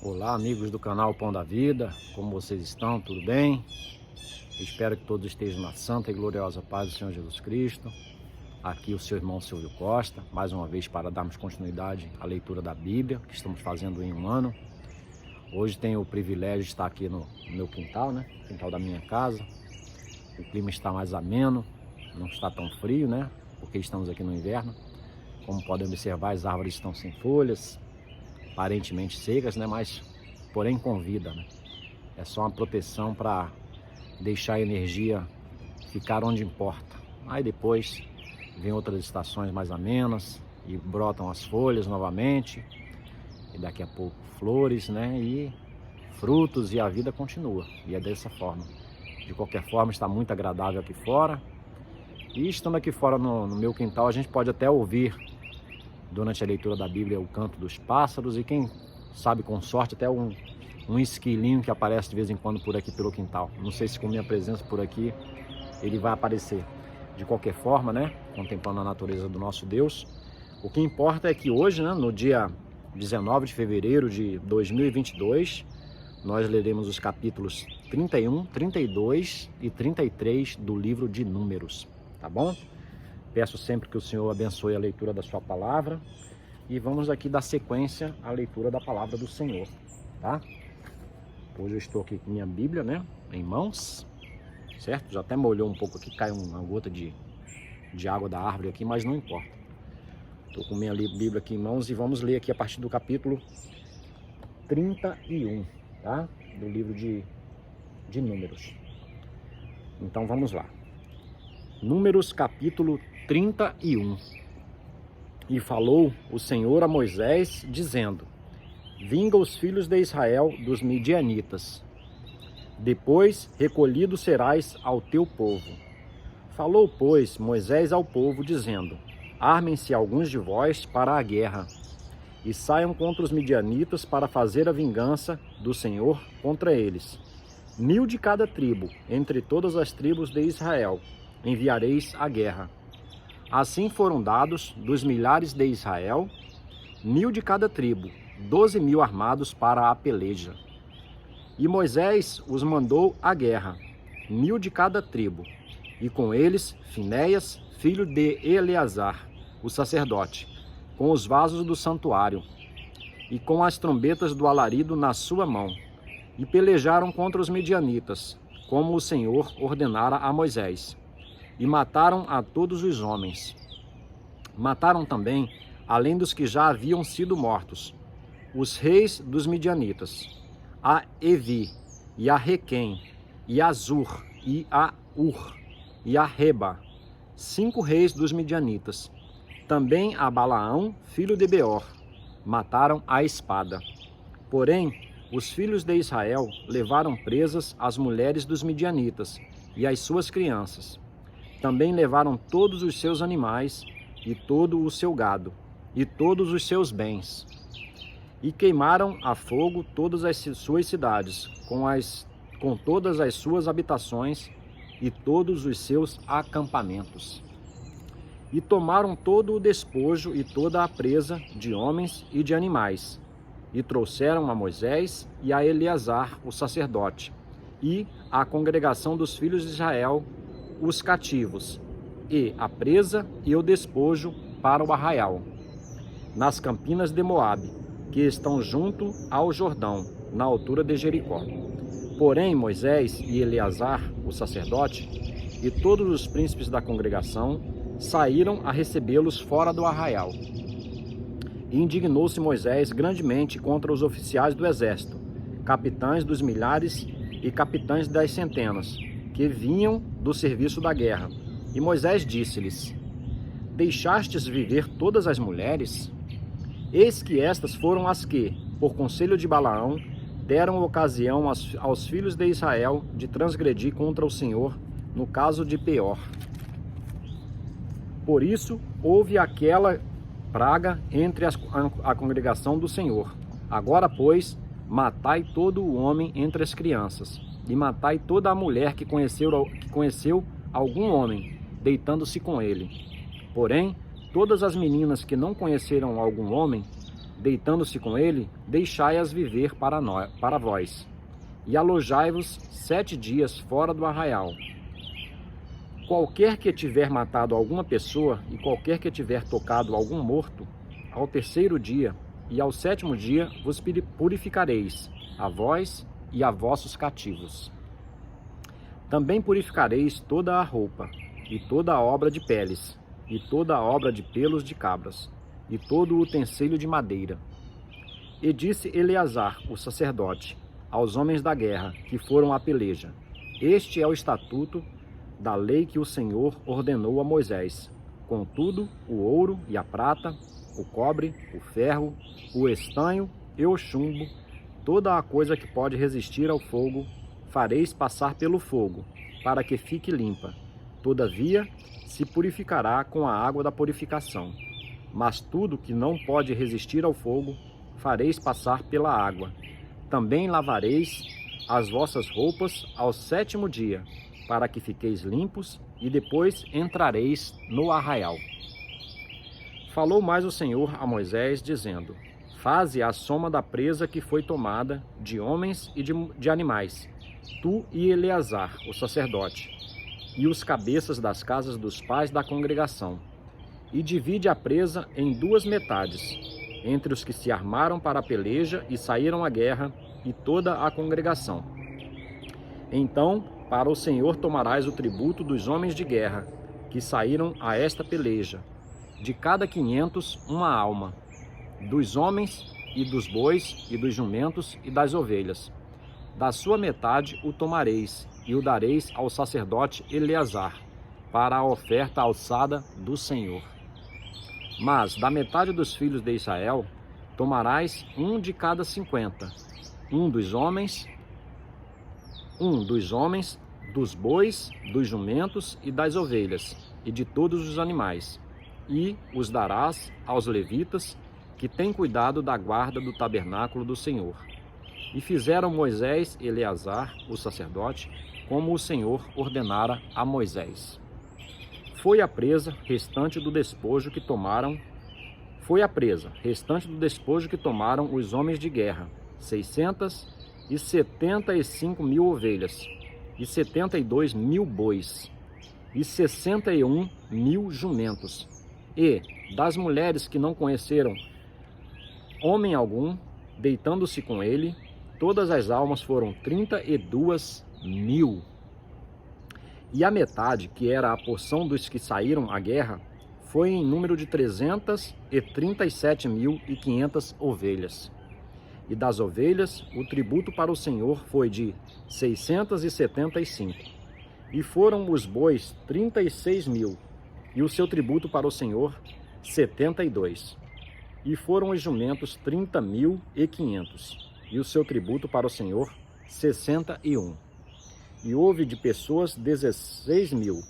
Olá, amigos do canal Pão da Vida, como vocês estão? Tudo bem? Espero que todos estejam na santa e gloriosa paz do Senhor Jesus Cristo. Aqui o seu irmão Silvio Costa, mais uma vez para darmos continuidade à leitura da Bíblia, que estamos fazendo em um ano. Hoje tenho o privilégio de estar aqui no meu quintal, né? Quintal da minha casa. O clima está mais ameno, não está tão frio, né? Porque estamos aqui no inverno. Como podem observar, as árvores estão sem folhas, aparentemente secas, né? Mas porém com vida, né? É só uma proteção para deixar a energia ficar onde importa. Aí depois vem outras estações mais amenas e brotam as folhas novamente, e daqui a pouco flores, né? E frutos, e a vida continua. E é dessa forma. De qualquer forma, está muito agradável aqui fora. E estando aqui fora no meu quintal, a gente pode até ouvir durante a leitura da Bíblia o canto dos pássaros, e quem sabe, com sorte, até um esquilinho que aparece de vez em quando por aqui pelo quintal. Não sei se com minha presença por aqui ele vai aparecer. De qualquer forma, né, contemplando a natureza do nosso Deus, o que importa é que hoje, né, no dia 19 de fevereiro de 2022, nós leremos os capítulos 31, 32 e 33 do livro de Números, tá bom? Peço sempre que o Senhor abençoe a leitura da sua palavra, e vamos aqui dar sequência à leitura da palavra do Senhor, tá? Hoje eu estou aqui com minha Bíblia, né, em mãos, certo? Já até molhou um pouco aqui, caiu uma gota de água da árvore aqui, mas não importa. Estou com minha Bíblia aqui em mãos e vamos ler aqui a partir do capítulo 31, tá? Do livro de Números. Então vamos lá. Números capítulo 31. E falou o Senhor a Moisés, dizendo: vinga os filhos de Israel dos midianitas. Depois recolhido serás ao teu povo. Falou, pois, Moisés ao povo, dizendo: armem-se alguns de vós para a guerra, e saiam contra os midianitas para fazer a vingança do Senhor contra eles. 1000 de cada tribo, entre todas as tribos de Israel, enviareis à guerra. Assim foram dados dos milhares de Israel, 1000 de cada tribo, 12.000 armados para a peleja. E Moisés os mandou à guerra, 1000 de cada tribo, e com eles Finéias, filho de Eleazar, o sacerdote, com os vasos do santuário, e com as trombetas do alarido na sua mão, e pelejaram contra os midianitas, como o Senhor ordenara a Moisés. E mataram a todos os homens. Mataram também, além dos que já haviam sido mortos, os reis dos midianitas, a Evi, e a Requém, e a Zur, e a Ur, e a Reba, 5 reis dos midianitas. Também a Balaão, filho de Beor, mataram à espada. Porém, os filhos de Israel levaram presas as mulheres dos midianitas e as suas crianças. Também levaram todos os seus animais, e todo o seu gado, e todos os seus bens. E queimaram a fogo todas as suas cidades, com todas as suas habitações, e todos os seus acampamentos. E tomaram todo o despojo e toda a presa de homens e de animais, e trouxeram a Moisés e a Eleazar, o sacerdote, e à congregação dos filhos de Israel, os cativos, e a presa e o despojo para o arraial, nas campinas de Moabe, que estão junto ao Jordão, na altura de Jericó. Porém, Moisés e Eleazar, o sacerdote, e todos os príncipes da congregação saíram a recebê-los fora do arraial. E indignou-se Moisés grandemente contra os oficiais do exército, capitães dos milhares e capitães das centenas, que vinham do serviço da guerra. E Moisés disse-lhes: deixastes viver todas as mulheres? Eis que estas foram as que, por conselho de Balaão, deram ocasião aos filhos de Israel de transgredir contra o Senhor no caso de Peor. Por isso houve aquela praga entre a congregação do Senhor. Agora, pois, matai todo o homem entre as crianças, e matai toda a mulher que conheceu algum homem, deitando-se com ele. Porém, todas as meninas que não conheceram algum homem, deitando-se com ele, deixai-as viver para vós, e alojai-vos 7 dias fora do arraial. Qualquer que tiver matado alguma pessoa, e qualquer que tiver tocado algum morto, ao 3º dia e ao 7º dia vos purificareis, a vós e a vossos cativos. Também purificareis toda a roupa, e toda a obra de peles, e toda a obra de pelos de cabras, e todo o utensílio de madeira. E disse Eleazar, o sacerdote, aos homens da guerra, que foram à peleja: Este é o estatuto da lei que o Senhor ordenou a Moisés. Contudo, o ouro e a prata, o cobre, o ferro, o estanho e o chumbo, toda a coisa que pode resistir ao fogo, fareis passar pelo fogo, para que fique limpa. Todavia, se purificará com a água da purificação. Mas tudo que não pode resistir ao fogo, fareis passar pela água. Também lavareis as vossas roupas ao 7º dia, para que fiqueis limpos, e depois entrareis no arraial. Falou mais o Senhor a Moisés, dizendo: Faze a soma da presa que foi tomada, de homens e de animais, tu e Eleazar, o sacerdote, e os cabeças das casas dos pais da congregação, e divide a presa em 2 metades, entre os que se armaram para a peleja e saíram à guerra, e toda a congregação. Então, para o Senhor tomarás o tributo dos homens de guerra, que saíram a esta peleja, de cada 500 uma alma, dos homens e dos bois e dos jumentos e das ovelhas. Da sua metade o tomareis, e o dareis ao sacerdote Eleazar, para a oferta alçada do Senhor. Mas da metade dos filhos de Israel, tomarás um de cada 50, um dos homens, dos bois, dos jumentos e das ovelhas, e de todos os animais, e os darás aos levitas, que têm cuidado da guarda do tabernáculo do Senhor. E fizeram Moisés e Eleazar, o sacerdote, como o Senhor ordenara a Moisés. Foi a presa restante do despojo que tomaram os homens de guerra, 675.000 ovelhas, e 72.000 bois, e 61.000 jumentos. E das mulheres que não conheceram homem algum, deitando-se com ele, todas as almas foram 32.000. E a metade, que era a porção dos que saíram à guerra, foi em número de 337.500 ovelhas. E das ovelhas, o tributo para o Senhor foi de 675. E foram os bois 36.000, e o seu tributo para o Senhor 72. E foram os jumentos 30.500, e o seu tributo para o Senhor 61. E houve de pessoas 16.000,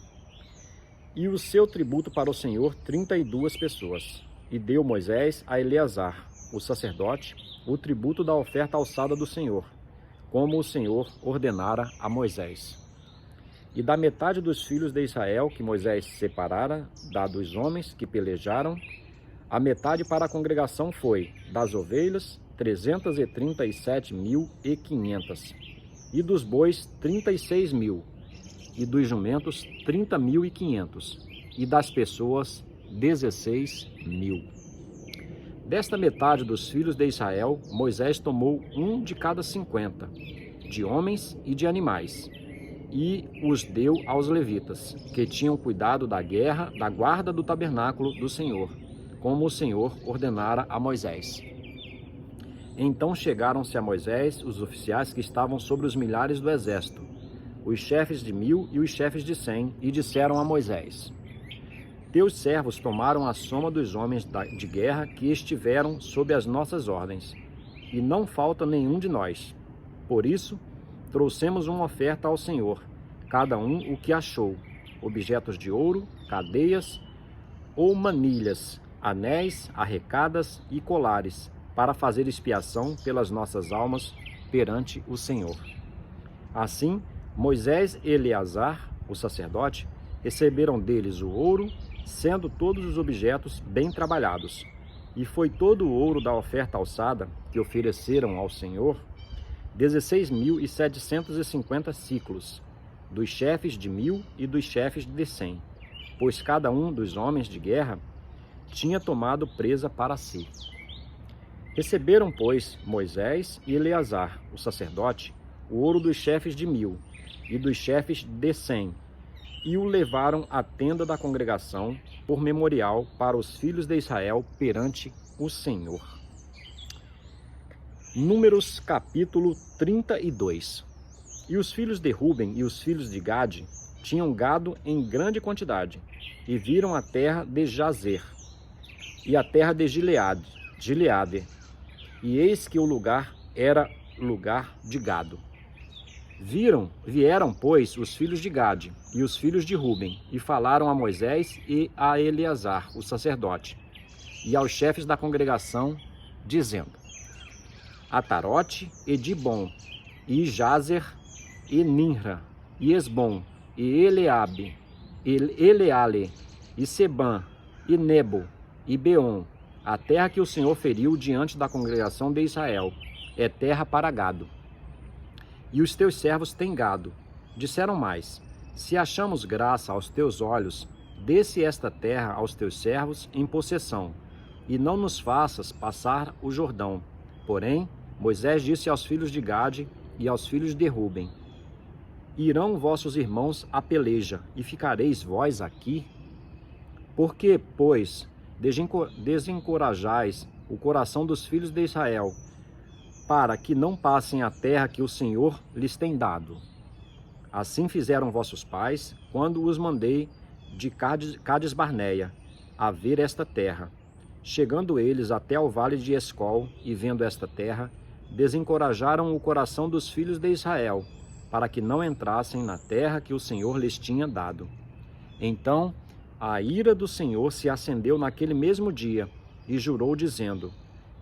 e o seu tributo para o Senhor 32 pessoas. E deu Moisés a Eleazar, o sacerdote, o tributo da oferta alçada do Senhor, como o Senhor ordenara a Moisés. E da metade dos filhos de Israel que Moisés separara, da dos homens que pelejaram, a metade para a congregação foi, das ovelhas, 337.500, e dos bois, 36.000, e dos jumentos, 30.500, e das pessoas, 16.000. Desta metade dos filhos de Israel, Moisés tomou um de cada 50, de homens e de animais, e os deu aos levitas, que tinham cuidado da guarda do tabernáculo do Senhor, como o Senhor ordenara a Moisés. Então chegaram-se a Moisés os oficiais que estavam sobre os milhares do exército, os chefes de 1000 e os chefes de 100, e disseram a Moisés: Teus servos tomaram a soma dos homens de guerra que estiveram sob as nossas ordens, e não falta nenhum de nós. Por isso, trouxemos uma oferta ao Senhor, cada um o que achou, objetos de ouro, cadeias ou manilhas, anéis, arrecadas e colares, para fazer expiação pelas nossas almas perante o Senhor. Assim, Moisés e Eleazar, o sacerdote, receberam deles o ouro, sendo todos os objetos bem trabalhados, E foi todo o ouro da oferta alçada que ofereceram ao Senhor 16.750 siclos, dos chefes de 1.000 e dos chefes de 100, pois cada um dos homens de guerra tinha tomado presa para si. Receberam, pois, Moisés e Eleazar, o sacerdote, o ouro dos chefes de 1.000 e dos chefes de 100, e o levaram à tenda da congregação por memorial para os filhos de Israel perante o Senhor. Números capítulo 32. E os filhos de Ruben e os filhos de Gade tinham gado em grande quantidade, e viram a terra de Jazer, e a terra de Gileade, e eis que o lugar era lugar de gado. Vieram, pois, os filhos de Gade e os filhos de Ruben, e falaram a Moisés e a Eleazar, o sacerdote, e aos chefes da congregação, dizendo: Atarote e Dibon, e Jazer, e Ninra, e Esbom, e Eleabe, e Eleale, e Sebã, e Nebo, e Beon, a terra que o Senhor feriu diante da congregação de Israel, é terra para gado. E os teus servos têm gado. Disseram mais: se achamos graça aos teus olhos, dê-se esta terra aos teus servos em possessão, e não nos faças passar o Jordão. Porém, Moisés disse aos filhos de Gade e aos filhos de Ruben: irão vossos irmãos à peleja, e ficareis vós aqui? Por que, pois, desencorajais o coração dos filhos de Israel, para que não passem a terra que o Senhor lhes tem dado? Assim fizeram vossos pais, quando os mandei de Cades Barneia a ver esta terra. Chegando eles até ao vale de Escol, e vendo esta terra, desencorajaram o coração dos filhos de Israel, para que não entrassem na terra que o Senhor lhes tinha dado. Então a ira do Senhor se acendeu naquele mesmo dia, e jurou, dizendo: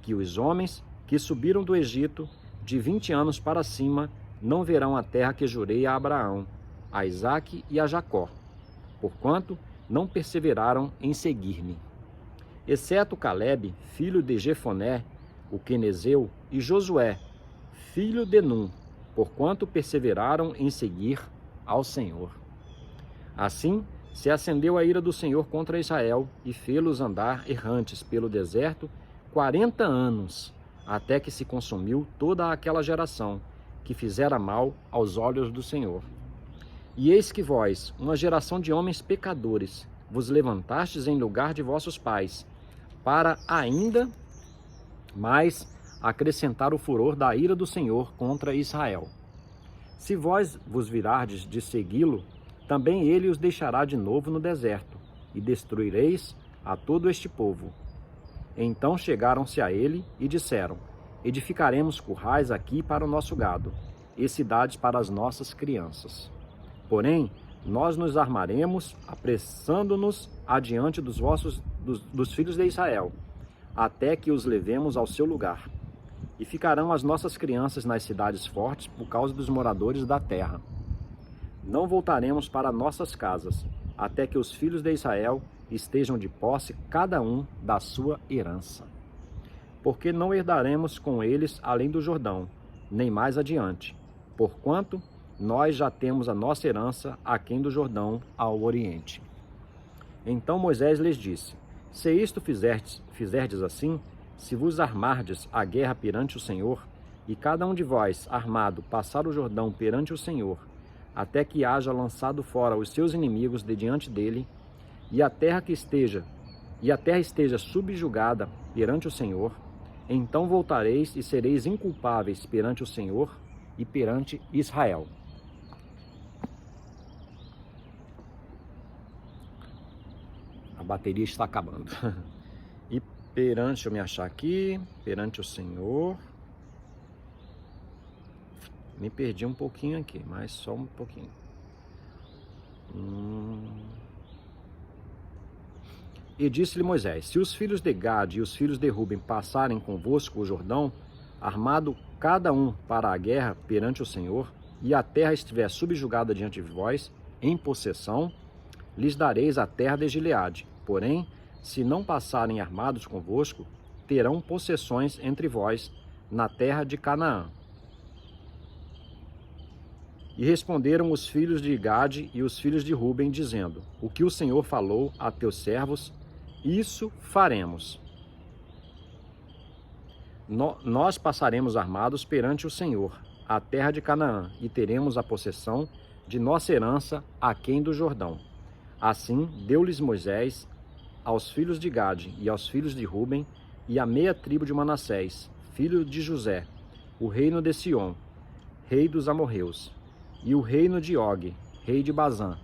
que os homens que subiram do Egito, de 20 anos para cima, não verão a terra que jurei a Abraão, a Isaque e a Jacó, porquanto não perseveraram em seguir-me. Exceto Calebe, filho de Jefoné, o quenezeu, e Josué, filho de Num, porquanto perseveraram em seguir ao Senhor. Assim se acendeu a ira do Senhor contra Israel, e fê-los andar errantes pelo deserto 40 anos, até que se consumiu toda aquela geração, que fizera mal aos olhos do Senhor. E eis que vós, uma geração de homens pecadores, vos levantastes em lugar de vossos pais, para ainda mais acrescentar o furor da ira do Senhor contra Israel. Se vós vos virardes de segui-lo, também ele os deixará de novo no deserto, e destruireis a todo este povo. Então chegaram-se a ele e disseram: edificaremos currais aqui para o nosso gado, e cidades para as nossas crianças. Porém, nós nos armaremos, apressando-nos adiante dos filhos de Israel, até que os levemos ao seu lugar. E ficarão as nossas crianças nas cidades fortes por causa dos moradores da terra. Não voltaremos para nossas casas, até que os filhos de Israel estejam de posse cada um da sua herança. Porque não herdaremos com eles além do Jordão, nem mais adiante, porquanto nós já temos a nossa herança aquém do Jordão ao oriente. Então Moisés lhes disse: se isto fizerdes assim, se vos armardes a guerra perante o Senhor, e cada um de vós, armado, passar o Jordão perante o Senhor, até que haja lançado fora os seus inimigos de diante dele, e a terra esteja subjugada perante o Senhor, então voltareis e sereis inculpáveis perante o Senhor e perante Israel. A bateria está acabando. E perante, deixa eu me achar aqui, perante o Senhor. Me perdi um pouquinho aqui, mas só um pouquinho. E disse-lhe Moisés: se os filhos de Gade e os filhos de Ruben passarem convosco o Jordão, armado cada um para a guerra perante o Senhor, e a terra estiver subjugada diante de vós, em possessão, lhes dareis a terra de Gileade. Porém, se não passarem armados convosco, terão possessões entre vós na terra de Canaã. E responderam os filhos de Gade e os filhos de Ruben, dizendo: o que o Senhor falou a teus servos, isso faremos. Nós passaremos armados perante o Senhor, a terra de Canaã, e teremos a possessão de nossa herança aquém do Jordão. Assim deu-lhes Moisés aos filhos de Gade e aos filhos de Ruben, e à meia tribo de Manassés, filho de José, o reino de Sion, rei dos amorreus, e o reino de Og, rei de Bazã,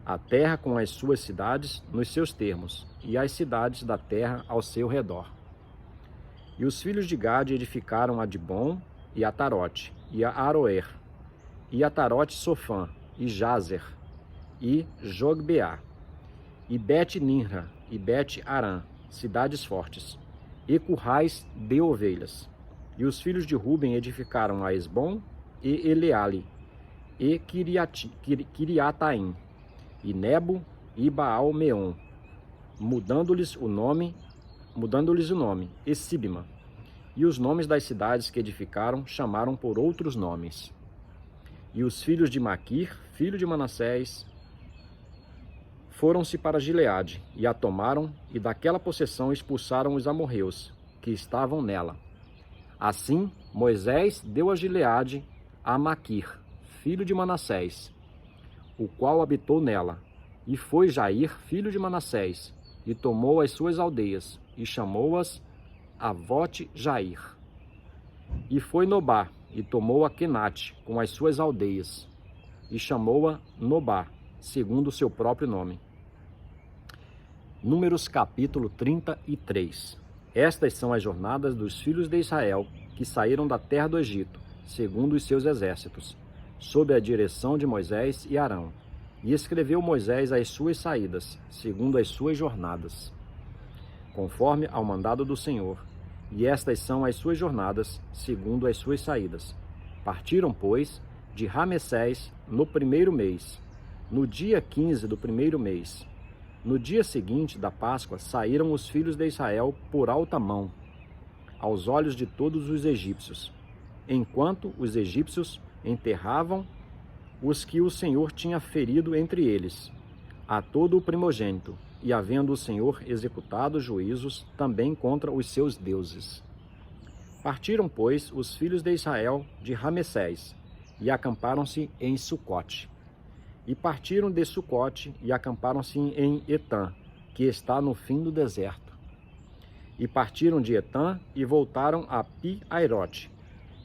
a terra com as suas cidades nos seus termos, e as cidades da terra ao seu redor. E os filhos de Gade edificaram a Dibom, e a Tarote, e a Aroer, e a Tarote Sofã, e Jazer, e Jogbeá, e Bet-Nimra, e Bet-Arã, cidades fortes, e currais de ovelhas. E os filhos de Ruben edificaram a Esbom, e Eleale, e Kiriataim, e Nebo, e Baal-Meon, mudando-lhes o nome, e Sibma. E os nomes das cidades que edificaram chamaram por outros nomes. E os filhos de Maquir, filho de Manassés, foram-se para Gileade, e a tomaram, e daquela possessão expulsaram os amorreus, que estavam nela. Assim, Moisés deu a Gileade a Maquir, filho de Manassés, o qual habitou nela. E foi Jair, filho de Manassés, e tomou as suas aldeias, e chamou-as Avote Jair. E foi Nobá, e tomou a Kenate, com as suas aldeias, e chamou-a Nobá, segundo o seu próprio nome. Números capítulo 33. Estas são as jornadas dos filhos de Israel, que saíram da terra do Egito, segundo os seus exércitos, sob a direção de Moisés e Arão. E escreveu Moisés as suas saídas, segundo as suas jornadas, conforme ao mandado do Senhor. E estas são as suas jornadas, segundo as suas saídas. Partiram, pois, de Ramessés no primeiro mês, no dia 15 do primeiro mês. No dia seguinte da Páscoa, saíram os filhos de Israel por alta mão, aos olhos de todos os egípcios, enquanto os egípcios enterravam os que o Senhor tinha ferido entre eles, a todo o primogênito, e havendo o Senhor executado juízos também contra os seus deuses. Partiram, pois, os filhos de Israel de Ramessés, e acamparam-se em Sucote. E partiram de Sucote, e acamparam-se em Etã, que está no fim do deserto. E partiram de Etã, e voltaram a Pi-Airote,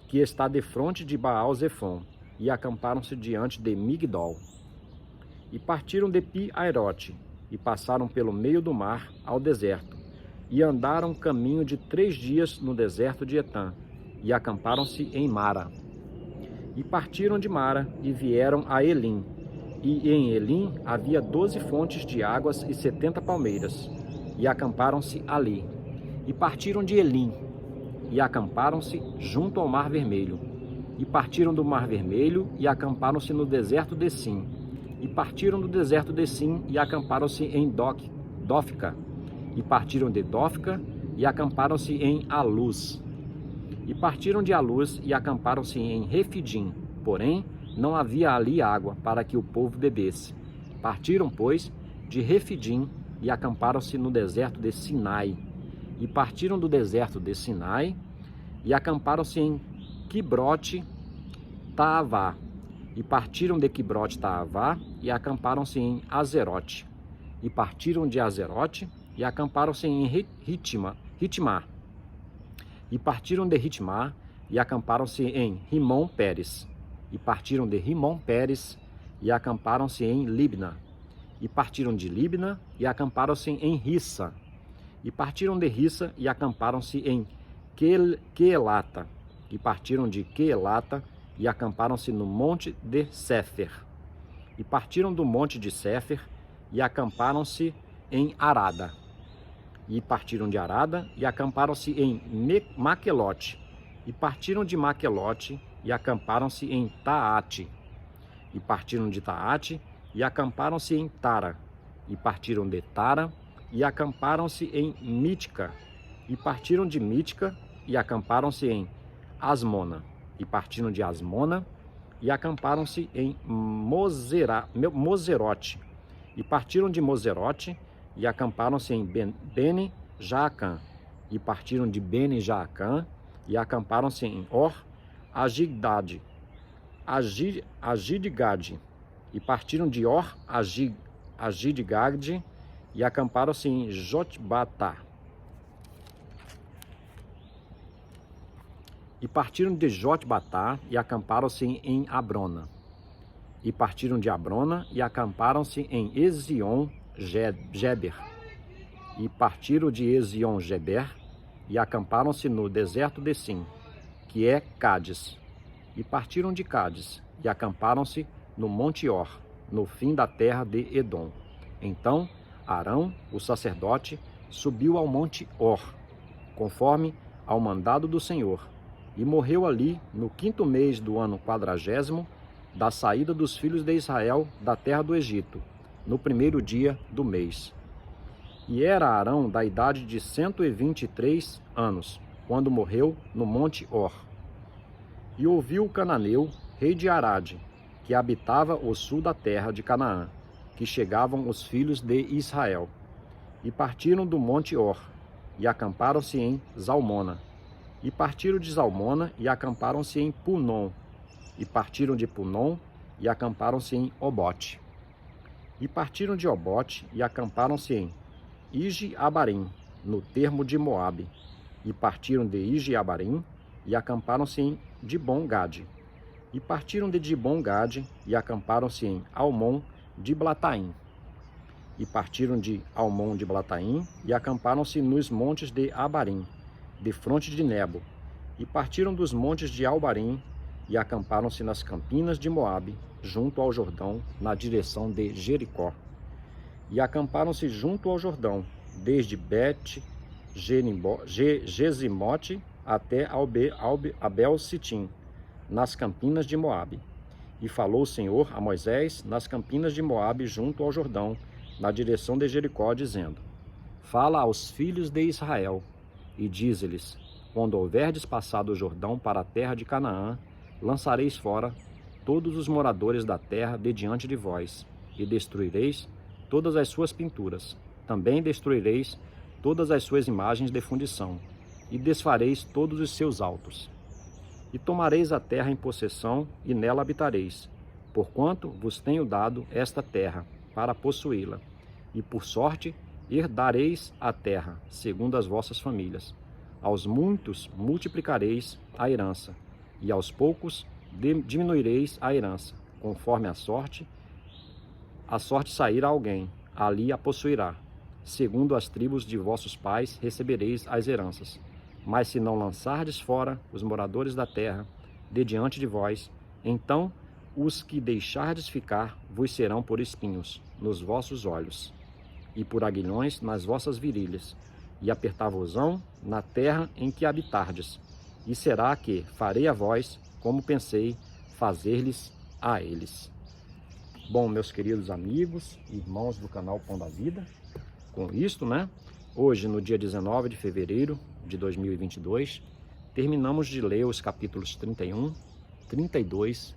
que está defronte de Baal-Zefon, e acamparam-se diante de Migdol. E partiram de Pi-Airote, e passaram pelo meio do mar ao deserto, e andaram caminho de 3 dias no deserto de Etã, e acamparam-se em Mara. E partiram de Mara, e vieram a Elim, e em Elim havia 12 fontes de águas e 70 palmeiras, e acamparam-se ali. E partiram de Elim, e acamparam-se junto ao Mar Vermelho. E partiram do Mar Vermelho, e acamparam-se no deserto de Sim. E partiram do deserto de Sim, e acamparam-se em Dófica. E partiram de Dófica, e acamparam-se em Aluz. E partiram de Aluz, e acamparam-se em Refidim, porém não havia ali água para que o povo bebesse. Partiram, pois, de Refidim, e acamparam-se no deserto de Sinai. E partiram do deserto de Sinai, e acamparam-se em Quibrote Taavá. E partiram de Quibrote Taavá, e acamparam-se em Azerote. E partiram de Azerote, e acamparam-se em Ritmá. E partiram de Ritmá, e acamparam-se em Rimon-Pérez. E partiram de Rimon-Pérez, e acamparam-se em Libna. E partiram de Libna, e acamparam-se em Rissa. E partiram de Rissa, e acamparam-se em Quelata. E partiram de Quelata, e acamparam-se no monte de Séfer. E partiram do monte de Séfer, e acamparam-se em Arada. E partiram de Arada, e acamparam-se em Maquelote. E partiram de Maquelote, e acamparam-se em Taate. E partiram de Taate, e acamparam-se em Tara. E partiram de Tara, e acamparam-se em Mítica. E partiram de Mítica e acamparam-se em Asmona. E partiram de Asmona e acamparam-se em Moserote. E partiram de Moserote e acamparam-se em Bene-Jaacã. E partiram de Bene-Jaacã e acamparam-se em Or-Agidgade. E partiram de Or-Agidgade e acamparam-se em Jotbatá. E partiram de Jotbatá e acamparam-se em Abrona. E partiram de Abrona e acamparam-se em Ezion-Geber. E partiram de Ezion-Geber e acamparam-se no deserto de Sim, que é Cádiz. E partiram de Cádiz e acamparam-se no Monte Or, no fim da terra de Edom. Então Arão, o sacerdote, subiu ao Monte Or, conforme ao mandado do Senhor, e morreu ali no 5º mês do ano 40º da saída dos filhos de Israel da terra do Egito, no 1º dia do mês. E era Arão da idade de 123 anos, quando morreu no Monte Or. E ouviu o cananeu, rei de Arade, que habitava o sul da terra de Canaã, que chegavam os filhos de Israel. E partiram do Monte Or, e acamparam-se em Zalmona. E partiram de Zalmona, e acamparam-se em Punom. E partiram de Punom, e acamparam-se em Obote. E partiram de Obote, e acamparam-se em Ije-Abarim, no termo de Moabe. E partiram de Ije-Abarim, e acamparam-se em Dibon-Gade. E partiram de Dibon-Gade, e acamparam-se em Almon-Diblataim. E partiram de Almon-Diblataim, e acamparam-se nos montes de Abarim, defronte de Nebo. E partiram dos montes de Albarim, e acamparam-se nas campinas de Moabe, junto ao Jordão, na direção de Jericó. E acamparam-se junto ao Jordão, desde Bet-Gesimote até Abel-Sitim, nas campinas de Moabe. E falou o Senhor a Moisés nas campinas de Moabe, junto ao Jordão, na direção de Jericó, dizendo: Fala aos filhos de Israel, e dize-lhes: Quando houverdes passado o Jordão para a terra de Canaã, lançareis fora todos os moradores da terra de diante de vós, e destruireis todas as suas pinturas. Também destruireis todas as suas imagens de fundição, e desfareis todos os seus altos. E tomareis a terra em possessão, e nela habitareis, porquanto vos tenho dado esta terra, para possuí-la. E por sorte herdareis a terra, segundo as vossas famílias. Aos muitos multiplicareis a herança, e aos poucos diminuireis a herança, conforme a sorte sair a alguém, ali a possuirá. Segundo as tribos de vossos pais recebereis as heranças. Mas se não lançardes fora os moradores da terra de diante de vós, então os que deixardes ficar vos serão por espinhos nos vossos olhos, e por aguilhões nas vossas virilhas, e apertar-vos-ão na terra em que habitardes. E será que farei a vós como pensei fazer-lhes a eles. Bom, meus queridos amigos e irmãos do canal Pão da Vida, com isto, hoje, no dia 19 de fevereiro de 2022, terminamos de ler os capítulos 31, 32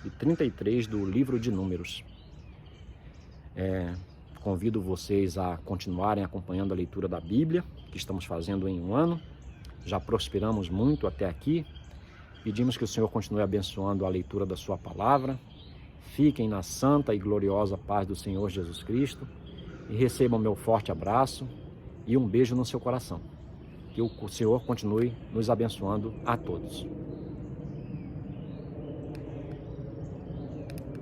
e 33 do livro de Números. Convido vocês a continuarem acompanhando a leitura da Bíblia, que estamos fazendo em um ano. Já prosperamos muito até aqui. Pedimos que o Senhor continue abençoando a leitura da sua palavra. Fiquem na santa e gloriosa paz do Senhor Jesus Cristo e recebam meu forte abraço e um beijo no seu coração. Que o Senhor continue nos abençoando a todos.